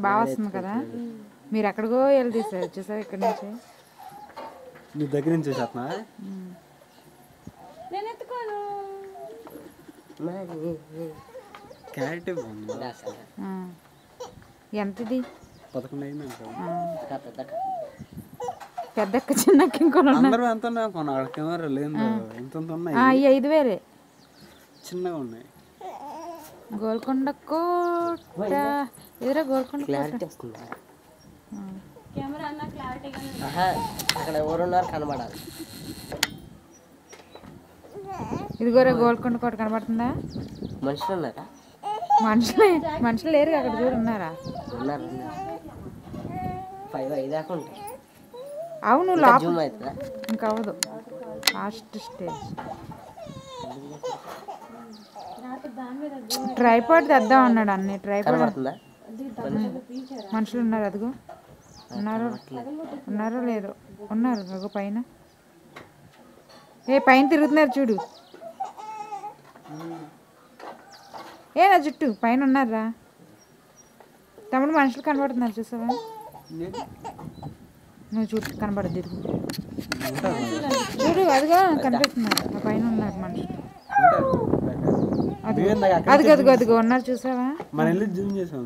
బాగా వస్తుంది కదా. మీరు ఎక్కడికో వెళ్ళి తీసారు చూసారు ఇక్కడ నుంచి. నీ దగ్గర నుంచి చూసేస్తున్నా. నేను ఎత్తుకోను. క్యారెట్ ఎంతది? 11 అయిందంట. పెద్దక్క చిన్నక్క ఇంకొన అందరూ ఎంత ఉన్నాయి కొన కెమెరా లేదు ఎంత ఉన్నాయి. 5,000 చిన్నగా ఉన్నాయి. గోల్కొండ కోట ఎదురా గోల్కొండ క్లారిటీ వస్తుంది. కెమెరా అన్న క్లారిటీగా అక్కడ ఎవరున్నారు కనబడాలి. ఇదిగోరా గోల్కొండ కోట కనబడుతుందా? మనుషులు ఉన్నారా? మనుషులు లేరు అక్కడ చూడు. ఉన్నారా? ఉన్నారు 5 దాకా ఉంటాయి. అవును జూమ్ అవుతుందా? ఇంకా అవ్వదు. Last stage. ట్రైపాడ్ తెద్దాం అన్నాడు అన్నీ. ట్రైపాడ్ మనుషులు ఉన్నారు. అదిగో ఉన్నారో లేదో. ఉన్నారు అదిగో పైన. పైన తిరుగుతున్నారు చూడు. నా జుట్టు పైన ఉన్నారా తమ్ముడు? మనుషులు కనబడుతున్నారు చూసావా? నువ్వు చుట్టూ కనబడద్దు. చూడు అదిగా కనిపిస్తున్నారు. పైన ఉన్నారు మనుషులు. అదిగో ఉన్నారు చూసావా? మన ఇల్లు జూమ్ చేసాం.